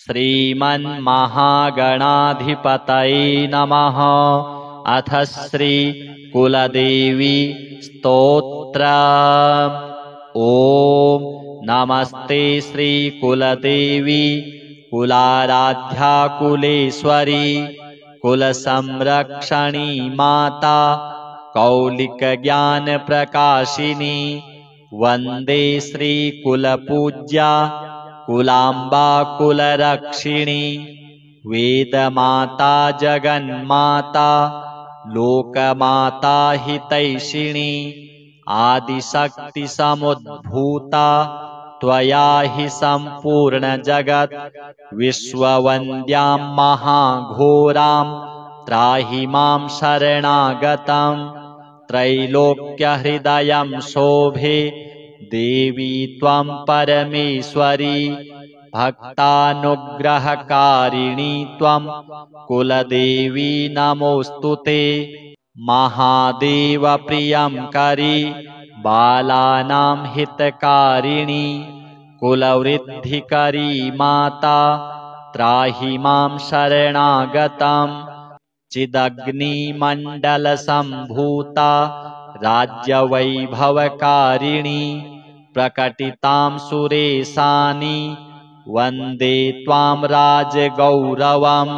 श्रीमन्महागणाधिपतये नमः। अथ श्री कुलदेवी स्तोत्र। ओम नमस्ते श्री कुलदेवी कुलाराध्या कुलेश्वरी कुलसंरक्षणी माता कौलिक ज्ञान प्रकाशिनी वंदे श्री कुलपूज्या कुलांबा कुलरक्षिणी वेदमाता जगन्माता लोकमाता हितैषिणी आदिशक्ति समुद्भूता त्वया हि संपूर्ण जगत् विश्ववन्द्यां महाघोरां त्राहि मां शरणागतं त्रैलोक्यहृदयं शोभे देवी त्वं परमेश्वरी भक्तानुग्रहकारिणी त्वं कुलदेवी नमोऽस्तुते। महादेव प्रियंकरी बालानां हितकारिणी कुलवृद्धिकरी माता त्राहि मां शरणागतं चिदग्निमण्डलसम्भूता राज्यवैभवकारिणी प्रकटितां सुरेशानि वन्दे त्वां राजगौरवं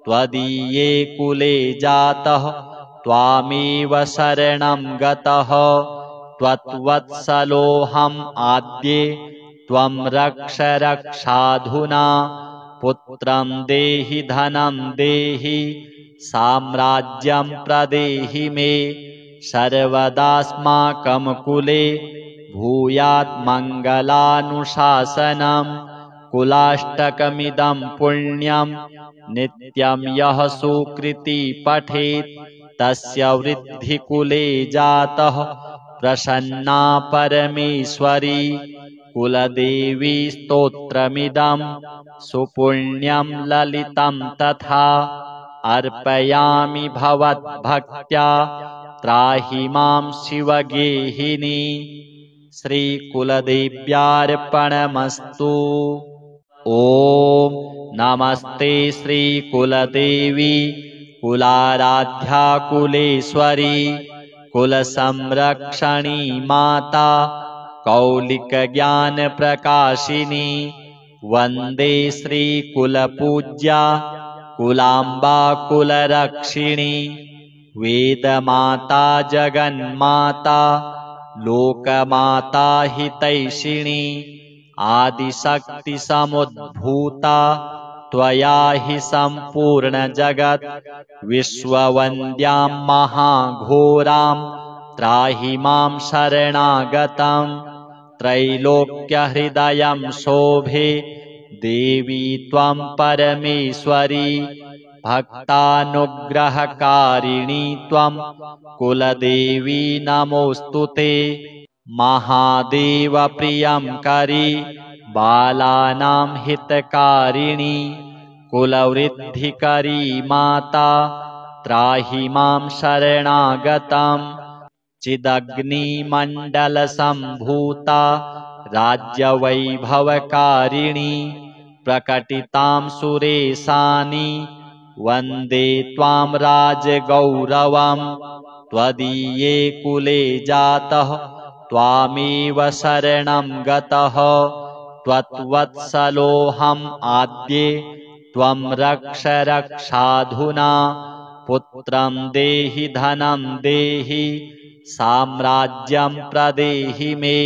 त्वदीये कुले जातः त्वामेव शरणं गतः त्वत्वत्सलोऽहम् आद्ये त्वं रक्ष रक्षाधुना पुत्रं देहि धनं देहि साम्राज्यं प्रदेहि मे सर्वदास्माकं कुले भूयात् मङ्गलानुशासनं कुलाष्टकमिदं पुण्यं नित्यं यः सुकृति पठेत् तस्य वृद्धिकुले जातः प्रसन्ना परमेश्वरी कुलदेवी स्तोत्रमिदं सुपुण्यं ललितं तथा अर्पयामि भवद्भक्त्या त्राहि मां शिवगेहिनी। श्री कुलदेव्यार्पणमस्तु। ओम नमस्ते श्री कुलदेवी कुलाराध्या कुलेश्वरी कुलसंरक्षणी माता कौलिक ज्ञान प्रकाशिनी वंदे श्री कुलपूज्या कुलांबा कुलरक्षिणी वेदमाता जगन्माता लोकमाता हितैषिणी आदिशक्ति समुद्भूता त्वया हि संपूर्ण जगत् विश्ववन्द्यां महाघोरां त्राहि मां शरणागतं त्रैलोक्यहृदयं शोभे देवी त्वं परमेश्वरी भक्तानुग्रहकारिणी त्वं कुलदेवी नमोऽस्तुते। महादेव प्रियंकरी बालानां हितकारिणी कुलवृद्धिकरी माता त्राहि मां शरणागतं चिदग्निमण्डलसम्भूता राज्यवैभवकारिणी प्रकटितां सुरेशानि वन्दे त्वां राजगौरवं त्वदीये कुले जातः त्वामेव शरणं गतः त्वत्वत्सलोऽहम् आद्ये त्वं रक्ष रक्षाधुना पुत्रं देहि धनं देहि साम्राज्यं प्रदेहि मे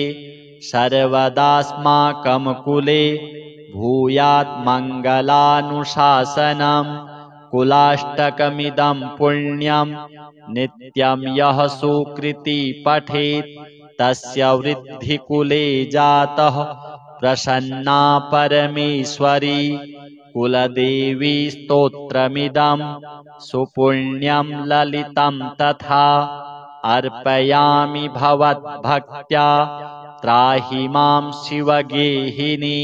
सर्वदास्माकं कुले भूयात् मङ्गलानुशासनं कुलाष्टकमिदं पुण्यं नित्यं यः सुकृति पठेत् तस्य वृद्धिकुले जातः प्रसन्ना परमेश्वरी कुलदेवी स्तोत्रमिदं सुपुण्यं ललितं तथा अर्पयामि भवद्भक्त्या त्राहि मां शिवगेहिनी।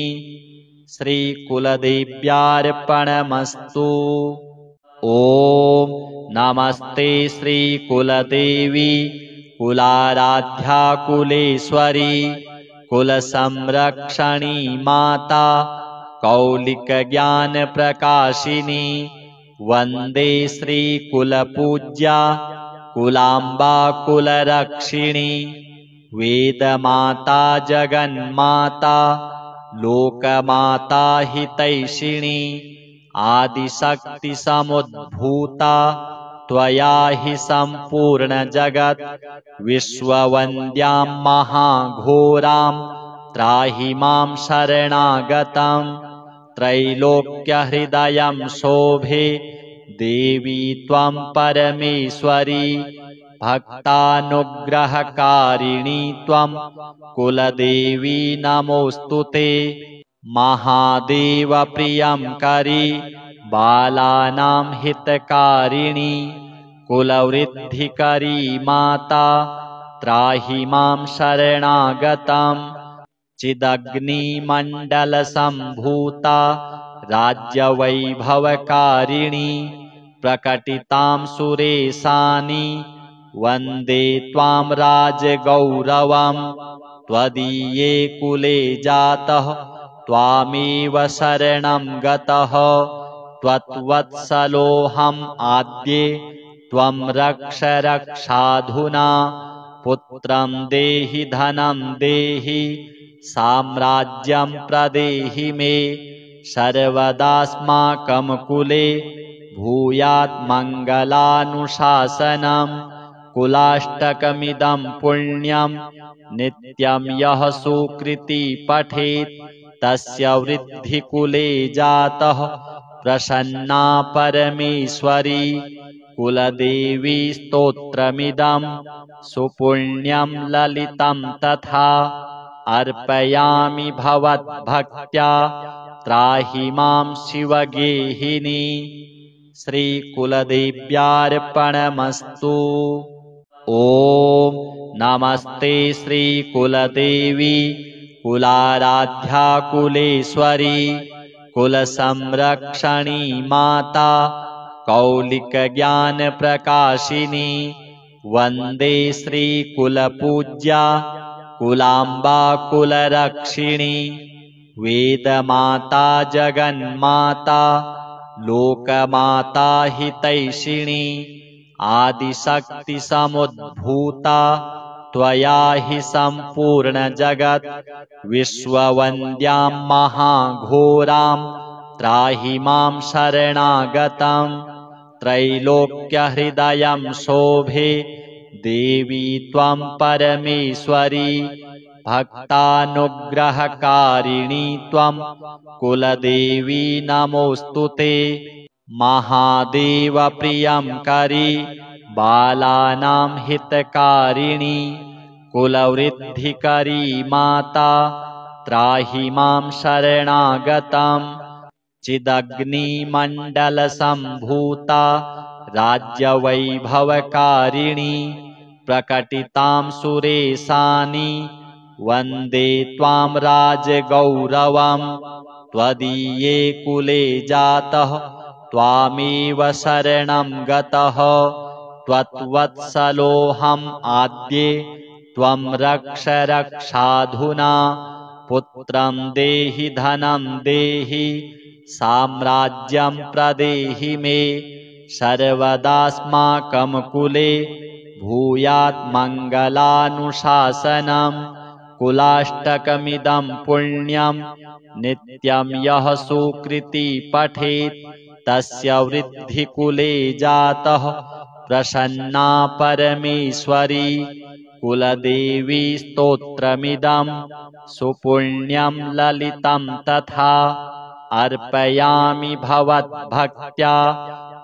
श्री कुलदेव्यार्पणमस्तु। ओम नमस्ते श्री कुलदेवी कुलाराध्या कुलेश्वरी कुलसंरक्षणी माता कौलिकज्ञानप्रकाशिनी वन्दे श्रीकुलपूज्या कुलाम्बा कुलरक्षिणी वेदमाता जगन्माता लोकमाता हितैषिणी आदिशक्तिसमुद्भूता त्वया हि सम्पूर्णजगत् विश्ववन्द्यां महाघोरां त्राहि मां शरणागतं त्रैलोक्यहृदयं शोभे देवी त्वं परमेश्वरी भक्तानुग्रहकारिणी त्वं कुलदेवी नमोऽस्तुते महादेवप्रियंकरी बालानां हितकारिणी कुलवृद्धिकरी माता त्राहि मां शरणागतं चिदग्निमण्डलसम्भूता राज्यवैभवकारिणी प्रकटितां सुरेशानि वन्दे त्वां राजगौरवं त्वदीये कुले जातः त्वामेव शरणं गतः त्वत्वत्सलोऽहम् आद्ये त्वं रक्ष रक्षाधुना पुत्रं देहि धनं देहि साम्राज्यं प्रदेहि मे सर्वदास्माकं कुले भूयात् मङ्गलानुशासनं कुलाष्टकमिदं पुण्यं नित्यं यः सुकृति पठेत् तस्य वृद्धिकुले जातः प्रसन्ना परमेश्वरी कुलदेवी स्तोत्रमिदं सुपुण्यं ललितं तथा अर्पयामि भवद्भक्त्या त्राहि मां शिवगेहिनी श्रीकुलदेव्यार्पणमस्तु। ॐ नमस्ते श्रीकुलदेवी कुलाराध्या कुलेश्वरी कुलसंरक्षणी माता कौलिकज्ञानप्रकाशिनी वन्दे श्रीकुलपूज्या कुलाम्बा कुलरक्षिणी वेदमाता जगन्माता लोकमाता हितैषिणी आदिशक्तिसमुद्भूता त्वया हि सम्पूर्णजगत् विश्ववन्द्यां महाघोरां त्राहि मां शरणागतं त्रैलोक्यहृदयं शोभे देवी त्वं परमेश्वरी भक्तानुग्रहकारिणी त्वं कुलदेवी नमोऽस्तुते महादेवप्रियंकरी बालानां हितकारिणी कुलवृद्धिकरी माता त्राहि मां शरणागतं चिदग्निमण्डलसम्भूता राज्यवैभवकारिणी प्रकटितां सुरेशानि वन्दे त्वां राजगौरवं त्वदीये कुले जातः त्वामेव शरणं गतः त्वत्वत्सलोऽहम् आद्ये त्वं रक्ष रक्षाधुना पुत्रं देहि धनं देहि साम्राज्यं प्रदेहि मे सर्वदास्माकं कुले भूयात् मङ्गलानुशासनं कुलाष्टकमिदं पुण्यं नित्यं यः सुकृति पठेत् तस्य वृद्धिकुले जातः प्रसन्ना परमेश्वरी कुलदेवी स्तोत्रमिदं सुपुण्यं ललितं तथा अर्पयामि भवद्भक्त्या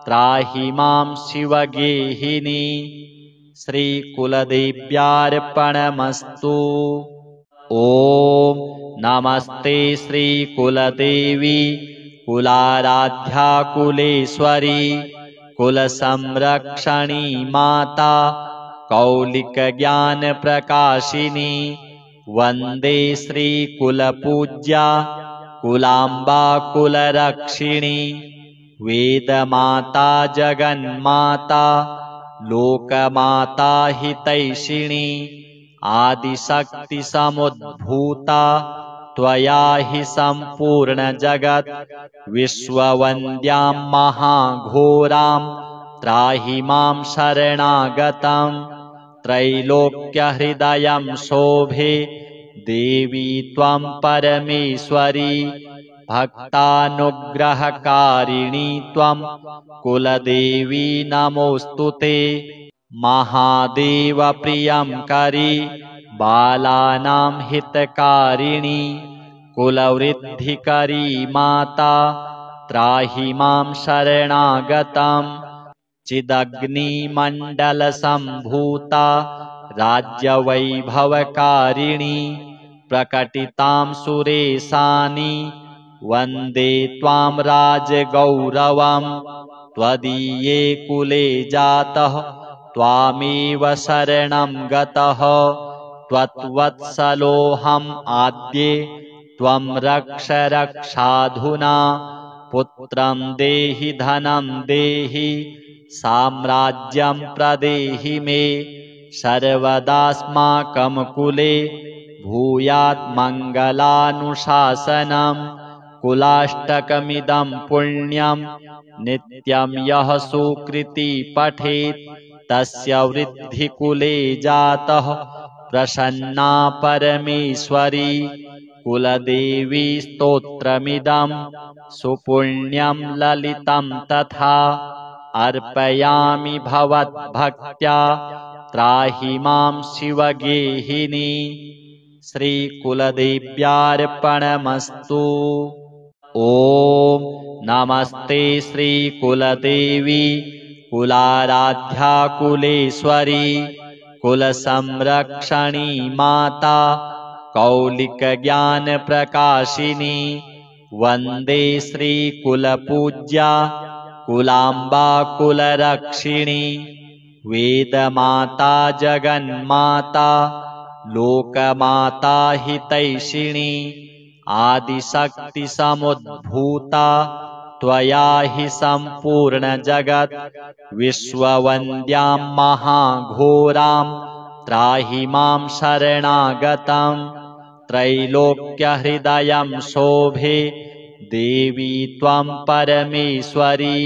त्राहि मां शिवगेहिनी श्रीकुलदेव्यार्पणमस्तु। ॐ नमस्ते श्रीकुलदेवी कुलाराध्या कुलेश्वरी कुलसंरक्षणी माता कौलिकज्ञानप्रकाशिनी वन्दे श्रीकुलपूज्या कुलाम्बा कुलरक्षिणी वेदमाता जगन्माता लोकमाता हितैषिणी आदिशक्तिसमुद्भूता त्वया हि सम्पूर्णजगत् विश्ववन्द्यां महाघोरां त्राहि मां शरणागतं त्रैलोक्यहृदयं शोभे देवी त्वं परमेश्वरी भक्तानुग्रहकारिणी त्वं कुलदेवी नमोऽस्तुते महादेवप्रियंकरी बालानां हितकारिणी कुलवृद्धिकरी माता त्राहि मां शरणागतं चिदग्निमण्डलसम्भूता राज्यवैभवकारिणी प्रकटितां सुरेशानि वन्दे त्वां राजगौरवं त्वदीये कुले जातः त्वामेव शरणं गतः त्वत्वत्सलोऽहम् आद्ये त्वं रक्ष रक्षाधुना पुत्रं देहि धनं देहि साम्राज्यं प्रदेहि मे सर्वदास्माकं कुले भूयात् मङ्गलानुशासनं कुलाष्टकमिदं पुण्यं नित्यं यः सुकृति पठेत् तस्य वृद्धिकुले जातः प्रसन्ना परमेश्वरी कुलदेवी स्तोत्रमिदं सुपुण्यं ललितं तथा अर्पयामि भवद्भक्त्या त्राहि मां शिवगेहिनी श्रीकुलदेव्यार्पणमस्तु। ॐ नमस्ते श्रीकुलदेवी कुलाराध्या कुलेश्वरी कुलसंरक्षणी माता कौलिकज्ञानप्रकाशिनी वन्दे श्रीकुलपूज्या कुलाम्बा कुलरक्षिणी वेदमाता जगन्माता लोकमाता हितैषिणी आदिशक्तिसमुद्भूता त्वया हि सम्पूर्णजगत् विश्ववन्द्यां महाघोरां त्राहि मां शरणागतं त्रैलोक्यहृदयं शोभे देवी त्वं परमेश्वरी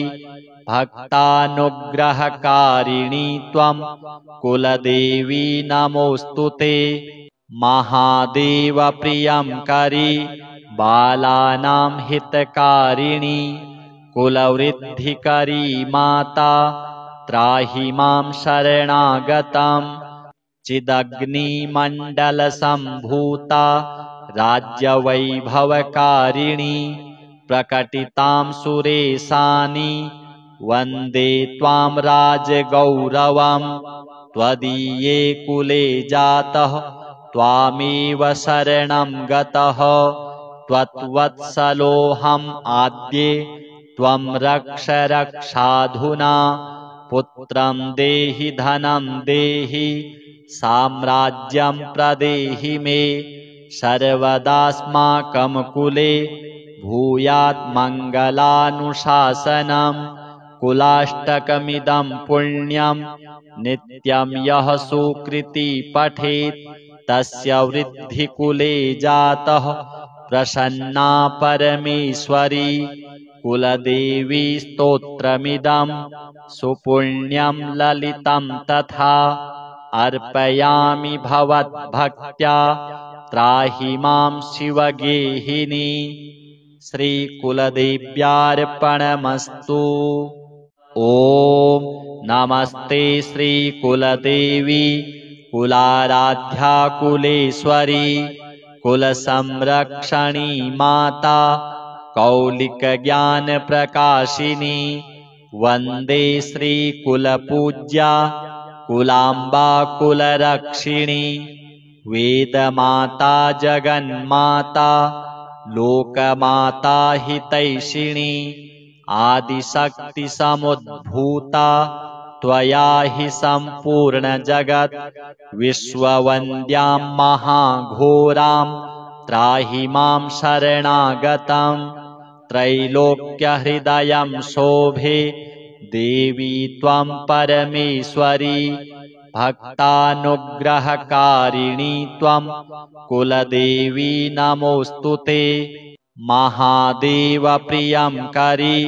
भक्तानुग्रहकारिणी त्वं कुलदेवी नमोऽस्तुते महादेवप्रियंकरी बालानां हितकारिणी कुलवृद्धिकरी माता त्राहि मां शरणागतं चिदग्निमण्डलसम्भूता राज्यवैभवकारिणी प्रकटितां सुरेशानि वन्दे त्वां राजगौरवं त्वदीये कुले जातः त्वामेव शरणं गतः त्वत्वत्सलोऽहम् आद्ये त्वं रक्ष रक्षाधुना पुत्रं देहि धनं देहि साम्राज्यं प्रदेहि मे सर्वदास्माकं कुले भूयात् मङ्गलानुशासनं कुलाष्टकमिदं पुण्यं नित्यं यः सुकृति पठेत् तस्य वृद्धिकुले जातः प्रसन्ना परमेश्वरी कुलदेवी स्तोत्रमिदं सुपुण्यं ललितं तथा अर्पयामि भवद्भक्त्या त्राहि मां शिवगेहिनी श्रीकुलदेव्यार्पणमस्तु। ॐ नमस्ते श्रीकुलदेवी कुलाराध्या कुलेश्वरी कुलसंरक्षणी माता कौलिकज्ञानप्रकाशिनी वन्दे श्रीकुलपूज्या कुलाम्बा कुलरक्षिणी वेदमाता जगन्माता लोकमाता हितैषिणी आदिशक्तिसमुद्भूता त्वया हि सम्पूर्णजगत् विश्ववन्द्यां महाघोरां त्राहि मां शरणागतं त्रैलोक्यहृदयं शोभे देवी त्वं परमेश्वरी भक्तानुग्रहकारिणी त्वं कुलदेवी नमोऽस्तु ते। महादेवप्रियङ्करी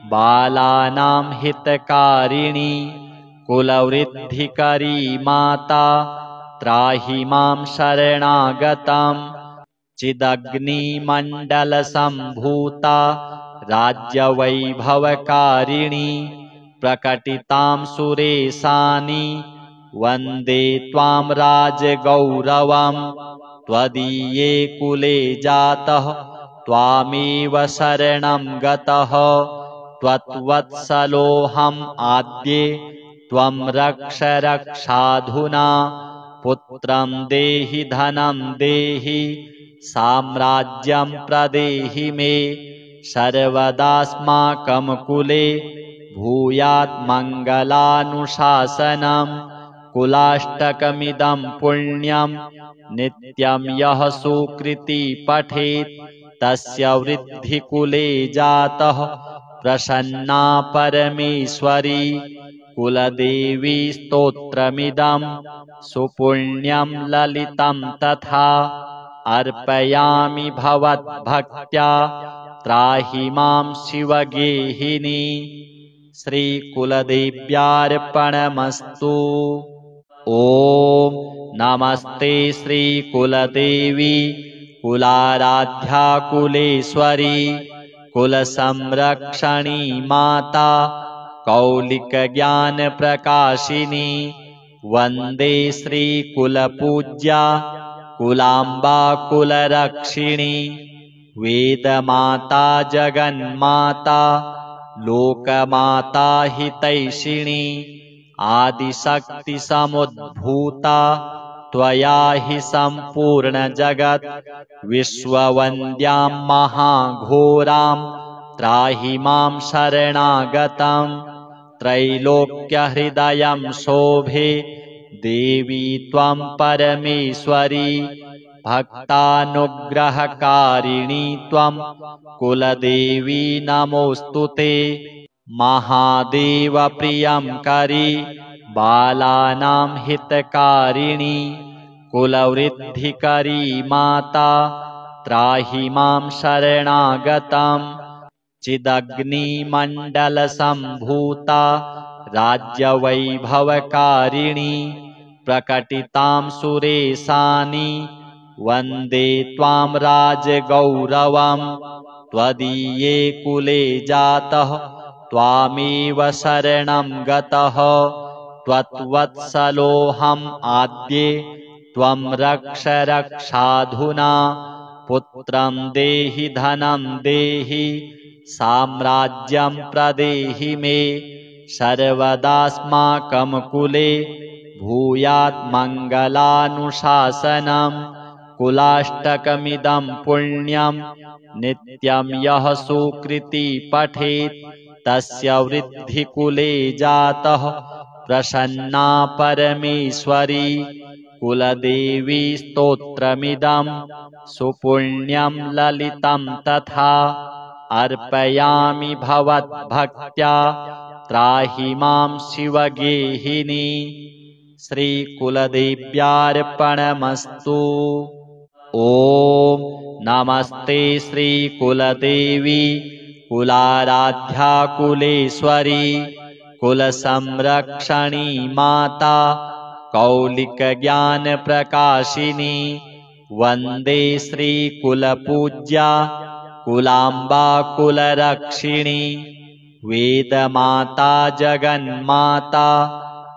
बालानां हितकारिणी कुलवृद्धिकरी माता त्राहि मां शरणागतम्। चिदग्निमण्डलसम्भूता राज्यवैभवकारिणी प्रकटितां सुरेशानि वन्दे त्वां राजगौरवम्। त्वदीये कुले जातः त्वामेव शरणं गतः त्वत्वत्सलोऽहम् आद्ये त्वं रक्ष रक्षाधुना। पुत्रं देहि धनं देहि साम्राज्यं प्रदेहि मे सर्वदास्माकं कुले भूयात् मङ्गलानुशासनम्। कुलाष्टकमिदं पुण्यं नित्यं यः सुकृती पठेत् तस्य वृद्धिकुले जातः प्रसन्ना परमेश्वरी। कुलदेवी स्तोत्रमिदं सुपुण्यं ललितं तथा अर्पयामि भवद्भक्त्या त्राहि मां शिवगेहिनी। श्रीकुलदेव्यार्पणमस्तु। ॐ नमस्ते श्रीकुलदेवी कुलाराध्या कुलेश्वरी कुलसंरक्षणी माता कौलिकज्ञानप्रकाशिनी। वन्दे श्रीकुलपूज्या कुलाम्बा कुलरक्षिणी। वेदमाता जगन्माता लोकमाता हितैषिणी आदिशक्तिसमुद्भूता त्वया हि सम्पूर्णजगत्। विश्ववन्द्यां महाघोरां त्राहि मां शरणागतम्। त्रैलोक्यहृदयं शोभे देवी त्वं परमेश्वरी। भक्तानुग्रहकारिणी त्वं कुलदेवी नमोऽस्तु ते। महादेवप्रियङ्करी बालानां हितकारिणी कुलवृद्धिकरी माता त्राहि मां शरणागतम्। चिदग्निमण्डलसम्भूता राज्यवैभवकारिणी प्रकटितां सुरेशानि वन्दे त्वां राजगौरवम्। त्वदीये कुले जातः त्वामेव शरणं गतः त्वत्वत्सलोऽहम् आद्ये त्वं रक्ष रक्षाधुना। पुत्रं देहि धनं देहि साम्राज्यं प्रदेहि मे सर्वदास्माकं कुले भूयात् मङ्गलानुशासनम्। कुलाष्टकमिदं पुण्यं नित्यं यः सुकृती पठेत् तस्य वृद्धिकुले जातः प्रसन्ना परमेश्वरी। कुलदेवी स्तोत्रमिदं सुपुण्यं ललितं तथा अर्पयामि भवद्भक्त्या त्राहि मां शिवगेहिनी। श्रीकुलदेव्यार्पणमस्तु। ॐ नमस्ते श्रीकुलदेवी कुलाराध्या कुलेश्वरी कुलसंरक्षणी माता कौलिकज्ञानप्रकाशिनी। वन्दे श्रीकुलपूज्या कुलाम्बा कुलरक्षिणी। वेदमाता जगन्माता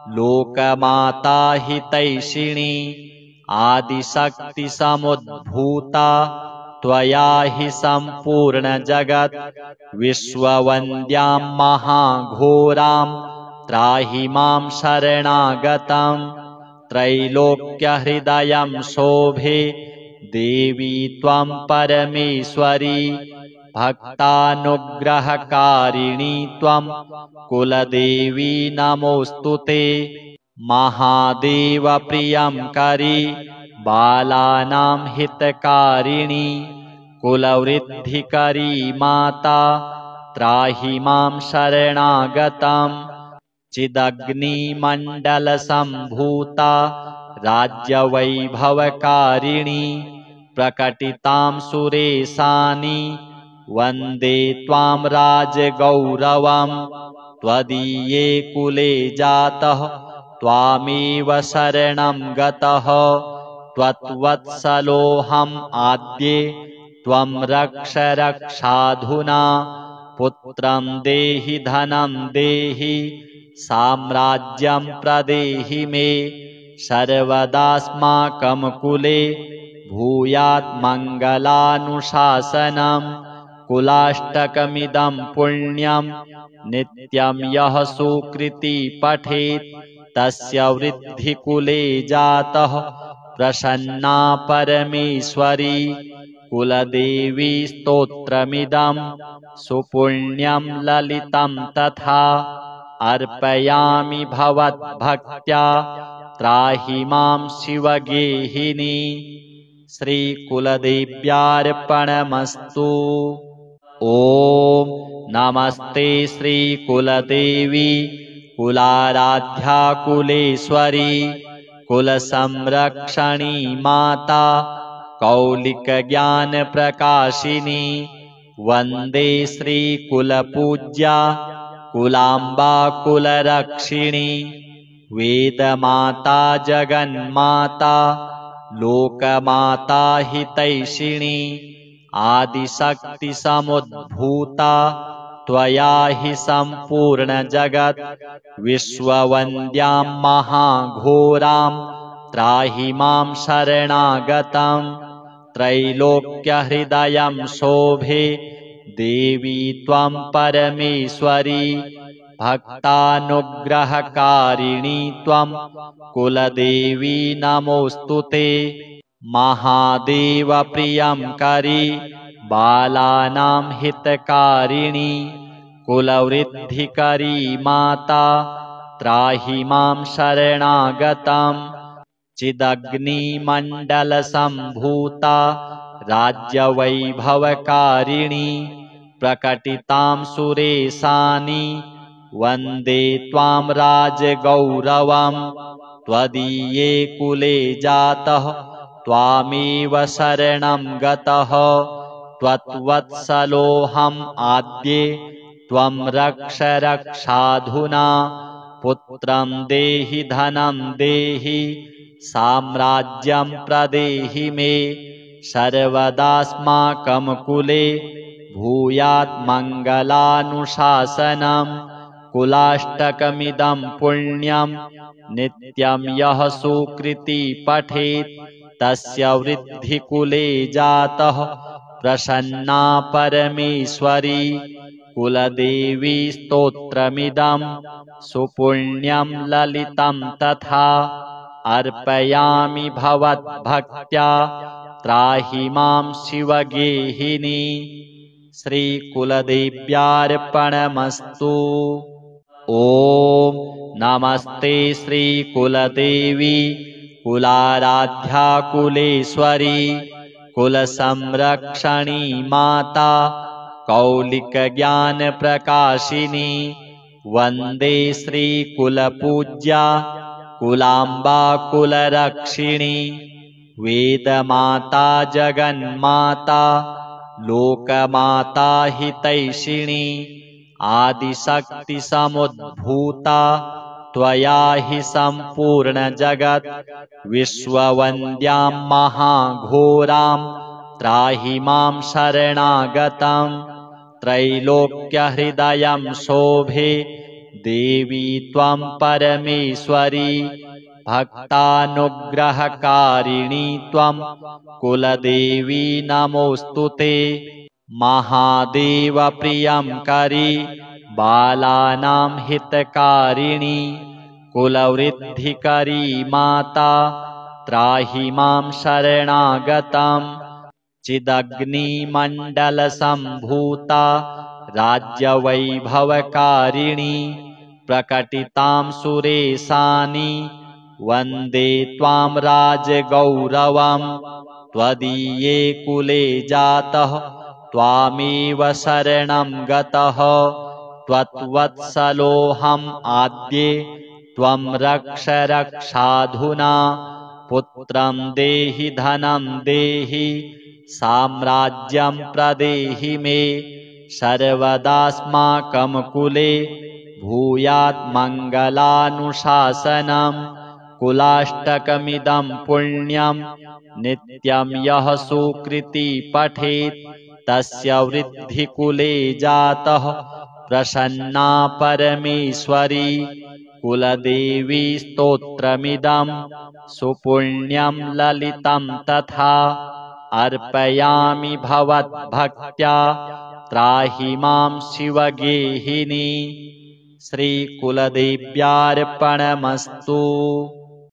लोकमाता हितैषिणी आदिशक्तिसमुद्भूता त्वया हि सम्पूर्णजगत्। विश्ववन्द्यां महाघोरां त्राहि मां शरणागतम्। त्रैलोक्यहृदयं शोभे देवी त्वं परमेश्वरी। भक्तानुग्रहकारिणी त्वं कुलदेवी नमोऽस्तु ते। महादेवप्रियङ्करी बालानां हितकारिणी कुलवृद्धिकरी माता त्राहि मां शरणागतम्। चिदग्निमण्डलसम्भूता राज्यवैभवकारिणी प्रकटितां सुरेशानि वन्दे त्वां राजगौरवम् त्वदीये कुले जातः त्वामेव शरणं गतः त्वत्वत्सलोऽहम् आद्ये त्वं रक्ष रक्षाधुना पुत्रं देहि धनं देहि साम्राज्यं प्रदेहि मे सर्वदास्माकं कुले भूयात् मङ्गलानुशासनम् कुलाष्टकमिदं पुण्यं नित्यं यः सुकृती पठेत् तस्य वृद्धिकुले जातः प्रसन्ना परमेश्वरी कुलदेवी स्तोत्रमिदं सुपुण्यं ललितं तथा अर्पयामि भवद्भक्त्या त्राहि मां शिवगेहिनी। श्रीकुलदेव्यार्पणमस्तु। ॐ नमस्ते श्रीकुलदेवी कुलाराध्या कुलेश्वरी कुलसंरक्षणी माता कौलिकज्ञानप्रकाशिनी वन्दे श्रीकुलपूज्या कुलाम्बा कुलरक्षिणी वेदमाता जगन्माता लोकमाता हितैषिणी आदिशक्तिसमुद्भूता त्वया हि सम्पूर्णजगत् विश्ववन्द्यां महाघोरां त्राहि मां शरणागतं त्रैलोक्यहृदयं शोभे देवी त्वं परमेश्वरी भक्तानुग्रहकारिणी त्वं कुलदेवी नमोऽस्तुते। महादेवप्रियंकरी बालानां हितकारिणी कुलवृद्धिकरी माता त्राहि मां शरणागतं चिदग्निमण्डलसम्भूता राज्यवैभवकारिणी प्रकटितां सुरेशानि वन्दे त्वां राजगौरवम् त्वदीये कुले जातः त्वामेव शरणं गतः त्वत्वत्सलोऽहम् आद्ये त्वं रक्ष रक्षाधुना पुत्रं देहि धनं देहि साम्राज्यं प्रदेहि मे सर्वदास्माकं कुले भूयात् मङ्गलानुशासनम् कुलाष्टकमिदं पुण्यं नित्यं यः सुकृती पठेत् तस्य वृद्धिकुले जातः प्रसन्ना परमेश्वरी कुलदेवी स्तोत्रमिदं सुपुण्यं ललितं तथा अर्पयामि भवद्भक्त्या त्राहि मां शिवगेहिनी। श्रीकुलदेव्यार्पणमस्तु। ॐ नमस्ते श्रीकुलदेवी कुलाराध्या कुलेश्वरी कुलसंरक्षणी माता कौलिकज्ञानप्रकाशिनी वन्दे श्रीकुलपूज्या कुलाम्बा कुलरक्षिणी वेदमाता जगन्माता लोकमाता हितैषिणी आदिशक्तिसमुद्भूता त्वया हि सम्पूर्णजगत् विश्ववन्द्यां महाघोरां त्राहि मां शरणागतं त्रैलोक्यहृदयं शोभे देवी त्वं परमेश्वरी भक्तानुग्रहकारिणी त्वं कुलदेवी नमोऽस्तुते। महादेवप्रियंकरी बालानां हितकारिणी कुलवृद्धिकरी माता त्राहि मां शरणागतं चिदग्निमण्डलसम्भूता राज्यवैभवकारिणी प्रकटितां सुरेशानि वन्दे त्वां राजगौरवम् त्वदीये कुले जातः त्वामेव शरणं गतः त्वत्वत्सलोऽहम् आद्ये त्वं रक्ष रक्षाधुना पुत्रं देहि धनं देहि साम्राज्यं प्रदेहि मे सर्वदास्माकं कुले भूयात् मङ्गलानुशासनम् कुलाष्टकमिदं पुण्यं नित्यं यः सुकृती पठेत् तस्य वृद्धिकुले जातः प्रसन्ना परमेश्वरी कुलदेवी स्तोत्रमिदं सुपुण्यं ललितं तथा अर्पयामि भवद्भक्त्या त्राहि मां शिवगेहिनी। श्रीकुलदेव्यार्पणमस्तु।